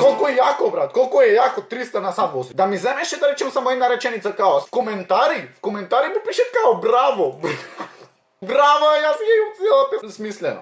Колко е яко, брат, колко е яко 300 на сат вози. Да ми вземеше да речем само една реченица као в коментари му пише као браво. Браво, јас ја имам цела песна смислено.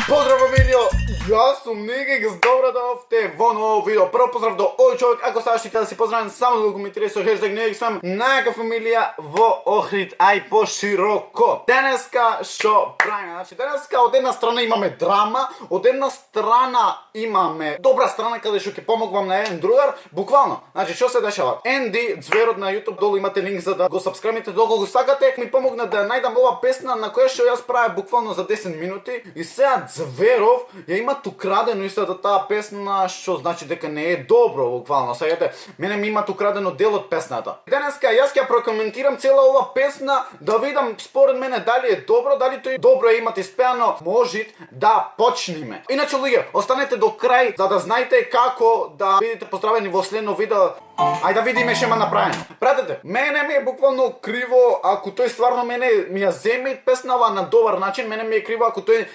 Поздрав видео, јас сум Нигик, добро дојдовте во ново видео. Прво поздрав до овој човек, ако сакаш да си поздравен, само да го коментирај со хештег Нигик сам, најака фамилија во Охрид, ај пошироко. Денеска што правиме? Значи денеска од една страна имаме драма, од една страна имаме добра страна каде што ќе помогвам на еден другар, буквално. Значи што се дешава? Енди, зверот на YouTube, долу имате линк за да го сабскрибите доколку сакате. Ми помогна да најдам ова песна на која што јас правев буквално за 10 минути и сега Зверов ја имат украдено истата таа песна, што значи дека не е добро буквално. Сега мене ми имат украдено дел од песната. Денеска јас ќе прокоментирам цела ова песна да видам според мене дали е добро, дали тој добро е имат испеано. Може да почнеме. Иначе луѓе, останете до крај за да знаете како да бидете поздравени во следно видео. Ајде да видиме што има направено. Пратете, мене ми е буквално криво ако тој стварно мене ми ја земе песнава на добар начин, мене ми е криво ако тој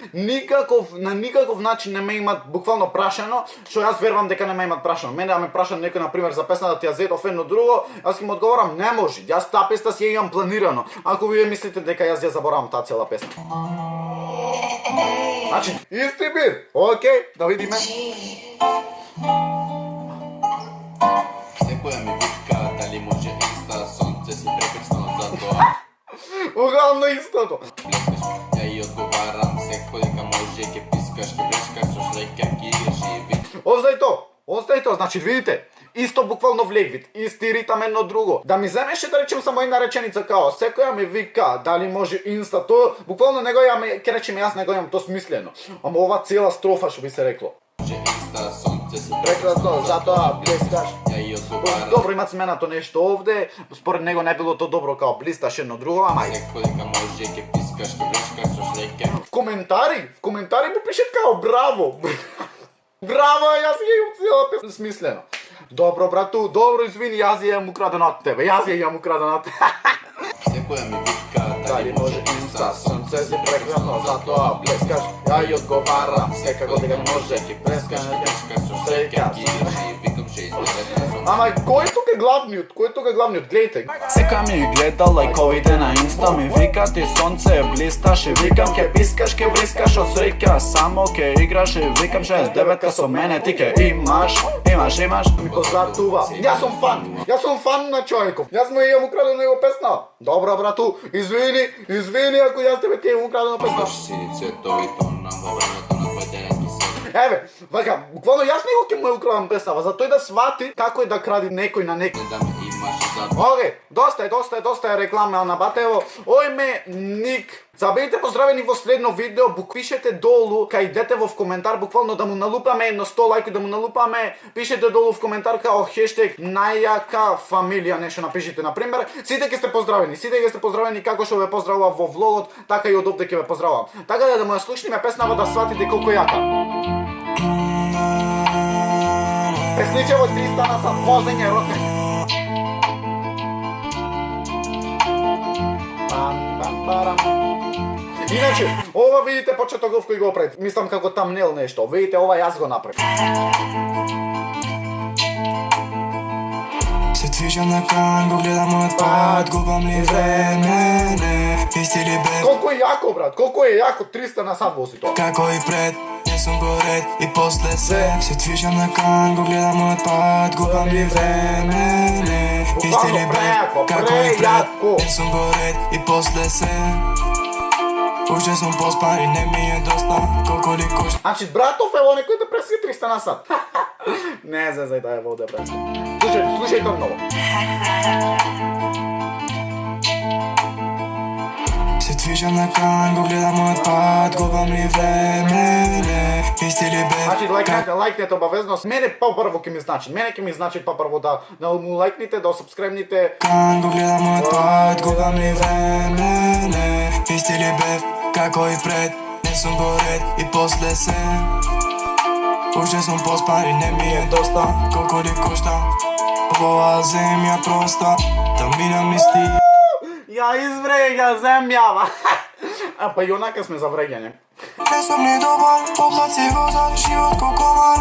на никаков начин не ме имат буквално прашано, што јас верувам дека не ме имат прашано. Мене да ме прашан некој на пример за песна да ти ја зетов едно друго, јас ќе му одговорам не може. Јас таа песна си ја имам планирано. Ако вие мислите дека јас ја заборавам таа цела песна. Значи, исти бит. Океј, да видиме. Секоја ми вика дали може инста, сонце си препечнало за тоа. Угално истото. Плескаш, ја и одговарам, секој дека може ќе пискаш, ќе вречкаш со шлека, ќе играш и вик. Остај то, значи видите, исто буквално влегвит, исти ритам едно друго. Да ми земеше да речем само една реченица као секоја ми вика дали може инста, то буквално него ќе речем јас него имам то смислено. Ама ова цела строфа што би се рекло. Може инста, сонце си Прекрасно, затоа блискаш. Ја и одговарам. Добро има сменато нешто овде, според него не било то добро као блисташ едно друго, ама Секој дека може ќе пискаш, ќе вречкаш со шлека. в коментари му пишет као браво. Браво, јас ја имам цела песна смислено. Добро брату, добро извини, јас ја имам украдено од тебе. Секоја ми вика Дали може инста, сонце си прекрасно, затоа блескаш. Ја и одговарам, секако дека не може ќе прескаш. Ама кој тука е главниот? Гледайте. Сека ми гледа лайковите на инста, ми вика ти сонце блисташ и викам ке пискаш, ке врискаш од среќа, само ке играш и викам 6-9 со мене ти ке имаш. Ми поздратува. Јас сум фан на човеков. Јас му имам украдено него песна. Добро брату, извини ако јас тебе ти имам украдено песна. Маш си цветовито на времето на твој денески се. Еве, вака, буквално јас него ќе му ја украдам песнава, за тој да свати како е да кради некој на некој. Да ме имаш за Океј, доста е реклама на Батево. Ој ме Ник. За да бидете поздравени во следно видео, пишете долу, кај идете во коментар, буквално да му налупаме едно 100 лајки, да му налупаме, пишете долу в коментар као хештег најака фамилија, нешто напишите на пример. Сите ќе сте поздравени како што ве поздравува во влогот, така и од овде ќе ве поздравувам. Така да му ја слушнеме песнава да сватите колку е јака. Песничево 300 на сат возење ротење. Иначе, ова видите почетоков кој го пред. Мислам како тамнел нешто. Видите, ова јас го направив. Се движам на кан, го гледам мојот пат, губам ли време, не, исти ли бе. Колко е јако, брат, колко е јако 300 на сат вози тоа. Како и пред, не сум го ред и после се движам на кан, го гледам мојот пат, губам ли време, не, исти ли бе. Како и пред, не сум го ред и после се. Уште сум поспан и не ми е доста, колко ли кошта. Значи, братов е во некој да прески 300 на сат. Не зезај да е во да прески. Слушај тоа многу. Се движам на кан, го гледам мојот пат, губам ли време, не, исти ли бе. Значи, лајкнете обавезно. Мене попрво ќе ми значи попрво да му лајкните, да сабскрибните. Кан, го гледам мојот пат, губам ли време, не, исти ли бе. Како и пред, не сум го ред и после се. Уште сум поспан и не ми е доста, колко ли кошта. Оваа земја проста, да минам исти. Ja izvređa zemljava. A pa i onaka sme za vređanje. Ne sam ni dobar, poplaci voza, život ko komar.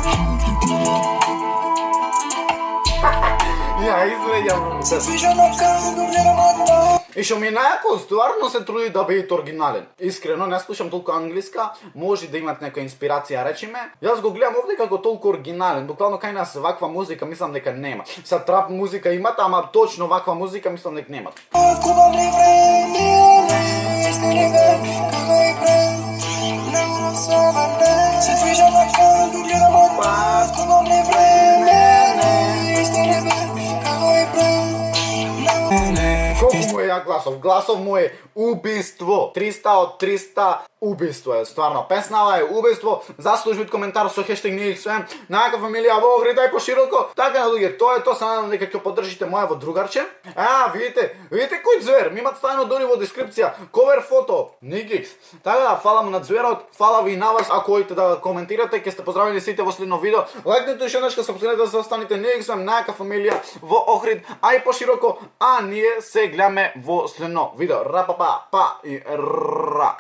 Ja izvređam. Se sviđa na kangu, gledam odmah. I što mi je nekako stvarno se trudi da biti originalen. Iskreno, ne slušam toliko anglijska, može da imate neka inspiracija, reći me. Jaz go gledam ovdje kako toliko originalen, bukvalno kaj nas ovakva muzika mislim neka nema. Sad trap muzika imate, ama točno ovakva muzika mislim nek nema. Kuda mi vreme, istini vreme, kako je vreme. Ne moram sada ne, se sviđa na kangu, gledam odmah. Kuda mi vreme, istini vreme, kako je vreme. Koliko mu je jak glasov? Glasov mu je ubistvo. 300 od 300 ubistvo je. Stvarno, pesnava je ubistvo. Zasluži komentar so hashtag njih sve. Neka familija v Ohrid aj poširoko. Tako na druge, to je to. Sam nadam nekako podržite mojevo drugarče. A, vidite koji zver. Mi imate stajno doli v deskripcija. Cover foto. Nigiks. Tako da, hvala mu na zverot. Hvala vi na vas. Ako hoćete da komentirate, kje ste pozdravili site v sljedno video. Lajknite još jednačka, subscribe da se ostanite. Njih sam neka familija v Ohrid aj poširoko. A nije se gledame v sljedno video. Ra pa pa pa i ra.